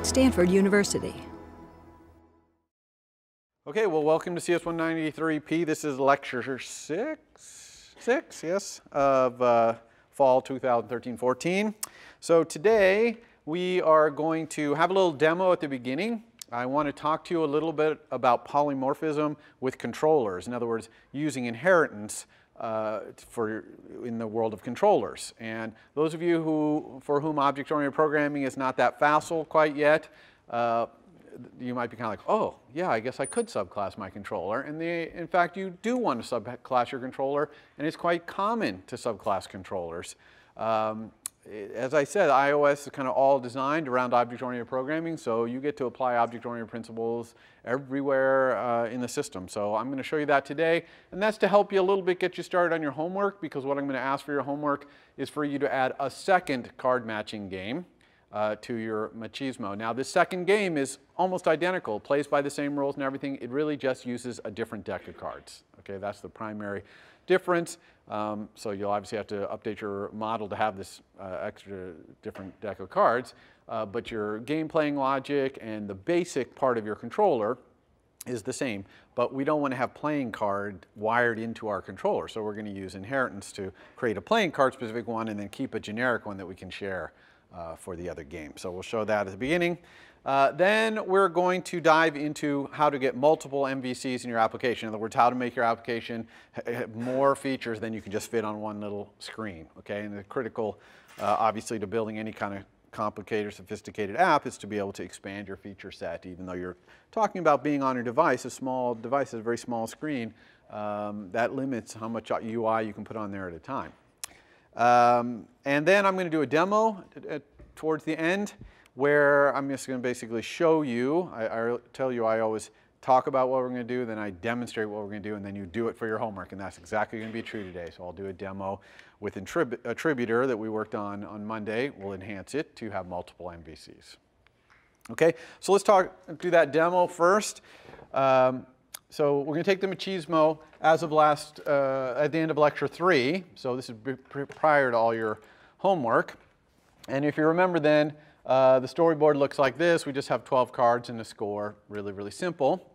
Stanford University. Okay, well, welcome to CS193P. This is lecture six, yes, of fall 2013-14. So today we are going to have a little demo at the beginning. I want to talk to you a little bit about polymorphism with controllers. In other words, using inheritance in the world of controllers. And those of you for whom object-oriented programming is not that facile quite yet, you might be kind of like, oh, yeah, I guess I could subclass my controller. And in fact, you do want to subclass your controller, and it's quite common to subclass controllers. As I said, iOS is kind of all designed around object-oriented programming, so you get to apply object-oriented principles everywhere in the system. So I'm going to show you that today, and that's to help you a little bit get you started on your homework, because what I'm going to ask for your homework is for you to add a second card matching game to your machismo. Now, this second game is almost identical, plays by the same rules and everything. It really just uses a different deck of cards. Okay, that's the primary difference. So you'll obviously have to update your model to have this extra different deck of cards. But your game playing logic and the basic part of your controller is the same. But we don't want to have playing card wired into our controller. So we're going to use inheritance to create a playing card specific one and then keep a generic one that we can share for the other game. So we'll show that at the beginning. Then we're going to dive into how to get multiple MVCs in your application. In other words, how to make your application have more features than you can just fit on one little screen. Okay, and the critical, obviously, to building any kind of complicated or sophisticated app is to be able to expand your feature set. Even though you're talking about being on a device, a small device, a very small screen, that limits how much UI you can put on there at a time. And then I'm going to do a demo towards the end, where I'm just going to basically show you. I tell you I always talk about what we're going to do, then I demonstrate what we're going to do, and then you do it for your homework. And that's exactly going to be true today. So I'll do a demo with attributor that we worked on Monday. We'll enhance it to have multiple MVCs. Okay, so let's do that demo first. So we're going to take the machismo as of at the end of lecture 3. So this is prior to all your homework. And if you remember then, the storyboard looks like this. We just have 12 cards and a score. Really, really simple.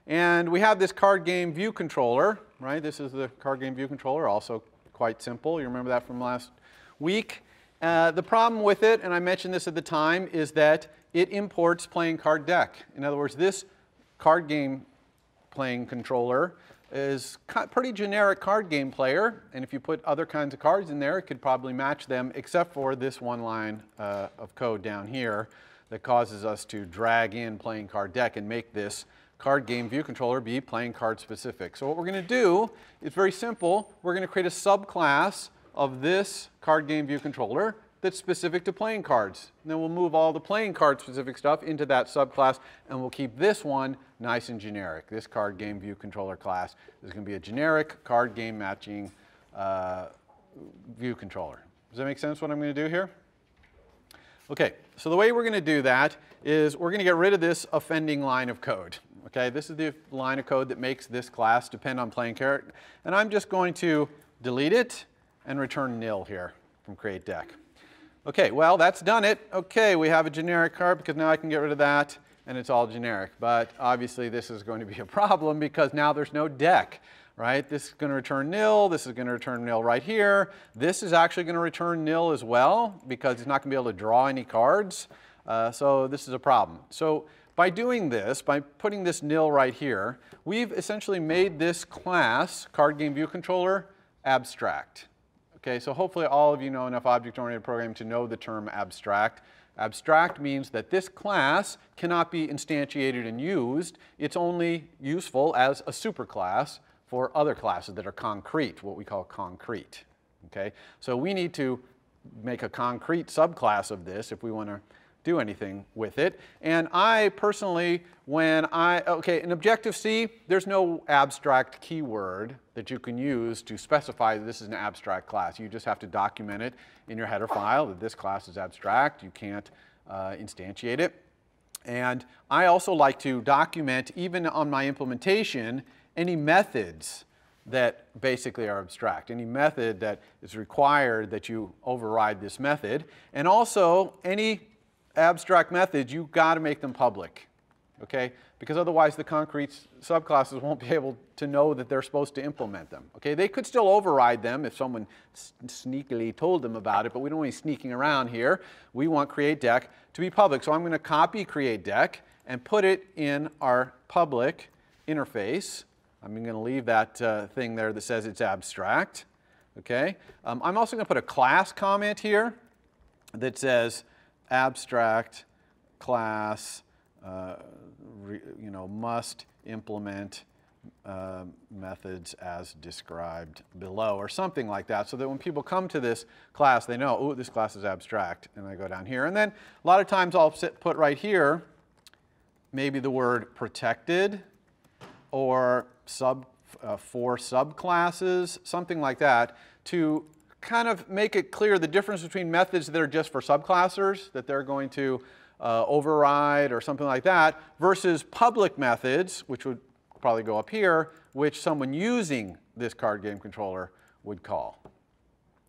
And we have this card game view controller, right? This is the card game view controller, also quite simple. You remember that from last week. The problem with it, and I mentioned this at the time, is that it imports playing card deck. In other words, this card game playing controller is pretty generic card game player, and if you put other kinds of cards in there, it could probably match them, except for this one line of code down here that causes us to drag in playing card deck and make this card game view controller be playing card specific. So what we're going to do is very simple. We're going to create a subclass of this card game view controller that's specific to playing cards. And then we'll move all the playing card specific stuff into that subclass, and we'll keep this one nice and generic. This card game view controller class is going to be a generic card game matching view controller. Does that make sense what I'm going to do here? Okay, so the way we're going to do that is we're going to get rid of this offending line of code. Okay, this is the line of code that makes this class depend on playing card. And I'm just going to delete it and return nil here from create deck. Okay, well, that's done it. Okay, we have a generic card because now I can get rid of that and it's all generic. But obviously this is going to be a problem because now there's no deck, right? This is going to return nil. This is going to return nil right here. This is actually going to return nil as well because it's not going to be able to draw any cards. So this is a problem. So by doing this, by putting this nil right here, we've essentially made this class, card game view controller, abstract. Okay, so hopefully all of you know enough object-oriented programming to know the term abstract. Abstract means that this class cannot be instantiated and used. It's only useful as a superclass for other classes that are concrete, what we call concrete. Okay, so we need to make a concrete subclass of this if we want to do anything with it. And I personally, in Objective-C, there's no abstract keyword that you can use to specify that this is an abstract class. You just have to document it in your header file that this class is abstract. You can't instantiate it. And I also like to document, even on my implementation, any methods that basically are abstract, any method that is required that you override this method, and also any abstract methods, you've got to make them public, okay? Because otherwise the concrete subclasses won't be able to know that they're supposed to implement them, okay? They could still override them if someone sneakily told them about it, but we don't want any sneaking around here. We want createDeck to be public. So I'm going to copy createDeck and put it in our public interface. I'm going to leave that thing there that says it's abstract, okay? I'm also going to put a class comment here that says abstract class must implement methods as described below, or something like that, so that when people come to this class, they know, oh, this class is abstract, and I go down here. And then a lot of times I'll put right here maybe the word protected, or for subclasses, something like that, to kind of make it clear the difference between methods that are just for subclassers, that they're going to override or something like that, versus public methods, which would probably go up here, which someone using this card game controller would call.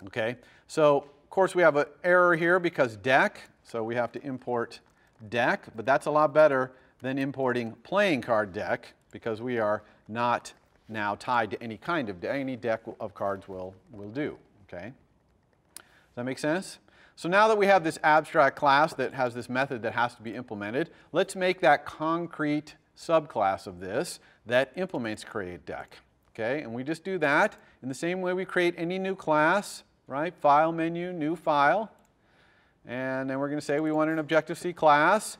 Okay, so of course we have an error here because deck, so we have to import deck, but that's a lot better than importing playing card deck, because we are not now tied to any kind of deck. Any deck of cards will do. Okay, does that make sense? So now that we have this abstract class that has this method that has to be implemented, let's make that concrete subclass of this that implements createDeck. Okay, and we just do that in the same way we create any new class, right? File menu, new file. And then we're going to say we want an Objective-C class.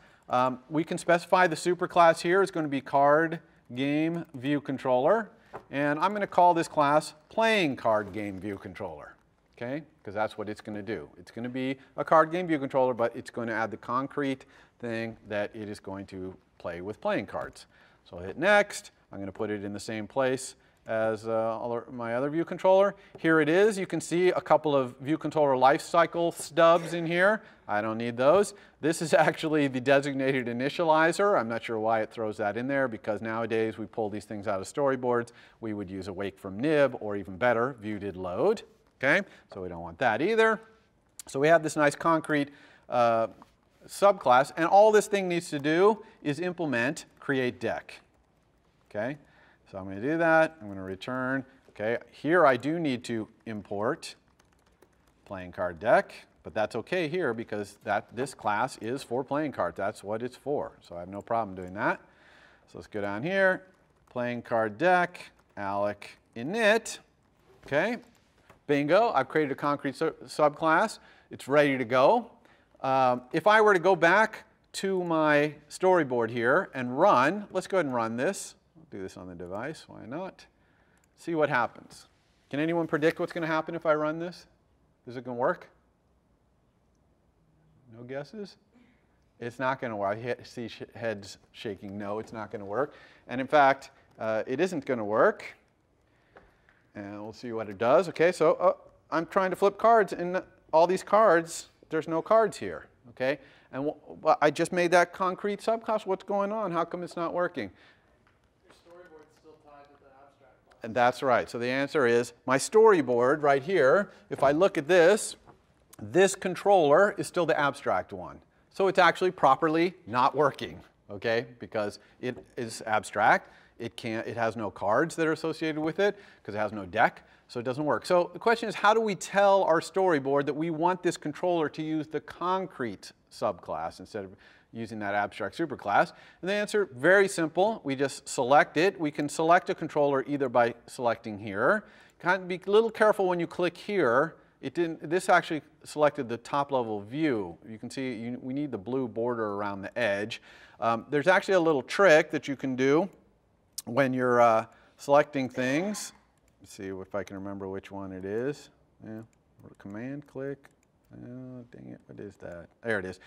We can specify the superclass here is going to be card game view controller. And I'm going to call this class playing card game view controller. Okay, because that's what it's going to do. It's going to be a card game view controller, but it's going to add the concrete thing that it is going to play with playing cards. So I'll hit next. I'm going to put it in the same place as my other view controller. Here it is. You can see a couple of view controller lifecycle stubs in here. I don't need those. This is actually the designated initializer. I'm not sure why it throws that in there, because nowadays we pull these things out of storyboards. We would use awake from nib, or even better, view did load. Okay, so we don't want that either. So we have this nice concrete subclass, and all this thing needs to do is implement createDeck. Okay, so I'm going to do that. I'm going to return. Okay, here I do need to import playing card deck, but that's okay here because this class is for playing cards. That's what it's for. So I have no problem doing that. So let's go down here, playing card deck, alloc init. Okay. Bingo, I've created a concrete subclass. It's ready to go. If I were to go back to my storyboard here and run, let's go ahead and run this. I'll do this on the device, why not? See what happens. Can anyone predict what's going to happen if I run this? Is it going to work? No guesses? It's not going to work. I see heads shaking. No, it's not going to work. And in fact, it isn't going to work. And we'll see what it does. Okay, so I'm trying to flip cards, and all these cards, there's no cards here. Okay, and I just made that concrete subclass. What's going on? How come it's not working? Your storyboard's still tied to the abstract class. And that's right. So the answer is my storyboard right here. If I look at this controller is still the abstract one. So it's actually properly not working. Okay, because it is abstract. It has no cards that are associated with it because it has no deck, so it doesn't work. So the question is, how do we tell our storyboard that we want this controller to use the concrete subclass instead of using that abstract superclass? And the answer, very simple. We just select it. We can select a controller either by selecting here. Kind of be a little careful when you click here. This actually selected the top level view. You can see we need the blue border around the edge. There's actually a little trick that you can do when you're selecting things. Let's see if I can remember which one it is. Yeah, command click. Oh, dang it, what is that? There it is.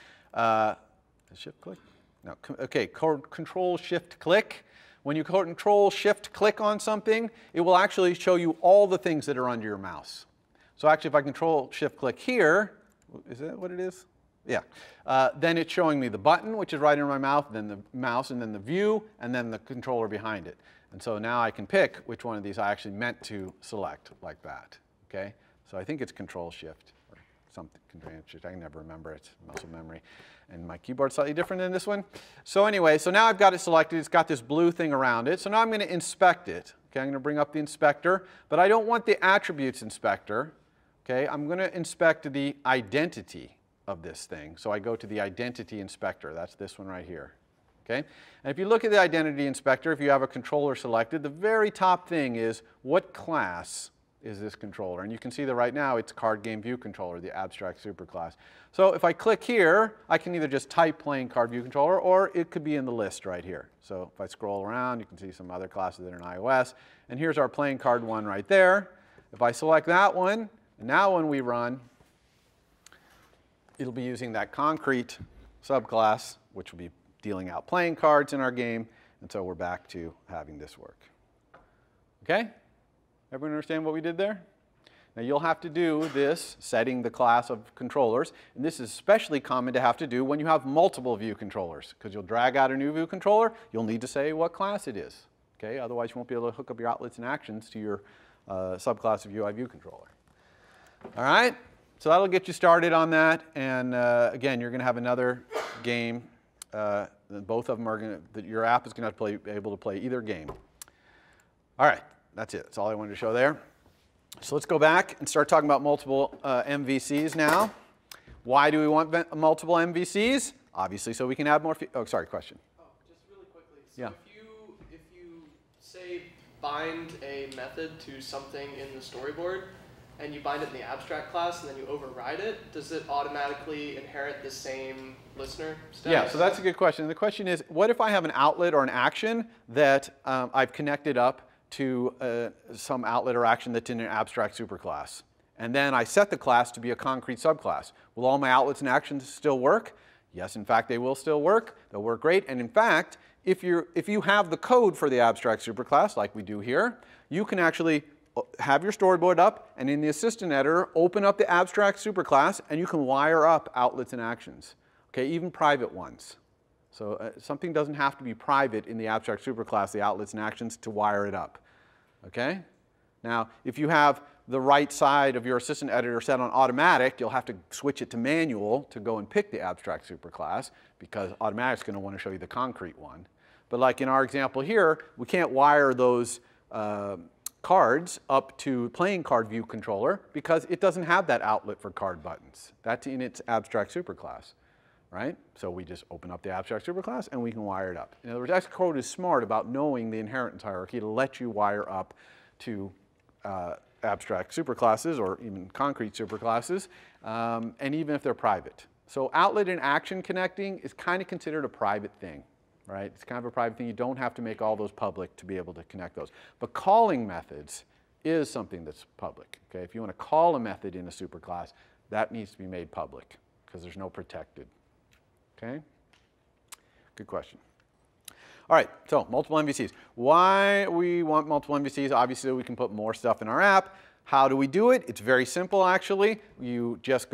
Shift click? No, okay, control shift click. When you control shift click on something, it will actually show you all the things that are under your mouse. So actually, if I control shift click here, is that what it is? Yeah. Then it's showing me the button, which is right in my mouth, then the mouse, and then the view, and then the controller behind it. And so now I can pick which one of these I actually meant to select like that. Okay? So I think it's control shift or something. I can never remember it. Muscle memory. And my keyboard's slightly different than this one. So anyway, so now I've got it selected. It's got this blue thing around it. So now I'm going to inspect it. Okay, I'm going to bring up the inspector. But I don't want the attributes inspector. Okay, I'm going to inspect the identity of this thing. So I go to the identity inspector. That's this one right here. Okay? And if you look at the identity inspector, if you have a controller selected, the very top thing is what class is this controller? And you can see that right now it's card game view controller, the abstract superclass. So if I click here, I can either just type playing card view controller, or it could be in the list right here. So if I scroll around, you can see some other classes that are in iOS. And here's our playing card one right there. If I select that one, and now when we run, it'll be using that concrete subclass, which will be dealing out playing cards in our game. And so we're back to having this work. Okay? Everyone understand what we did there? Now you'll have to do this, setting the class of controllers. And this is especially common to have to do when you have multiple view controllers, because you'll drag out a new view controller. You'll need to say what class it is. Okay? Otherwise you won't be able to hook up your outlets and actions to your subclass of UI view controller. All right? So that'll get you started on that. And again, you're going to have another game. Both of them are going to, your app is going to be able to play either game. All right. That's it. That's all I wanted to show there. So let's go back and start talking about multiple MVCs now. Why do we want multiple MVCs? Obviously, so we can add more. Oh, sorry, question. Oh, just really quickly. So yeah. if you say bind a method to something in the storyboard, and you bind it in the abstract class, and then you override it, does it automatically inherit the same listener status? Yeah, so that's a good question. The question is, what if I have an outlet or an action that I've connected up to some outlet or action that's in an abstract superclass? And then I set the class to be a concrete subclass. Will all my outlets and actions still work? Yes, in fact, they will still work. They'll work great. And in fact, if you have the code for the abstract superclass, like we do here, you can actually have your storyboard up, and in the assistant editor, open up the abstract superclass, and you can wire up outlets and actions, okay, even private ones. So something doesn't have to be private in the abstract superclass, the outlets and actions, to wire it up, okay? Now, if you have the right side of your assistant editor set on automatic, you'll have to switch it to manual to go and pick the abstract superclass, because automatic's going to want to show you the concrete one. But like in our example here, we can't wire those cards up to playing card view controller because it doesn't have that outlet for card buttons. That's in its abstract superclass, right? So we just open up the abstract superclass and we can wire it up. In other words, Xcode is smart about knowing the inheritance hierarchy to let you wire up to abstract superclasses or even concrete superclasses, and even if they're private. So outlet and action connecting is kind of considered a private thing. Right? It's kind of a private thing. You don't have to make all those public to be able to connect those. But calling methods is something that's public. Okay? If you want to call a method in a superclass, that needs to be made public because there's no protected. Okay? Good question. All right, so multiple MVCs. Why we want multiple MVCs? Obviously, we can put more stuff in our app. How do we do it? It's very simple, actually. You just go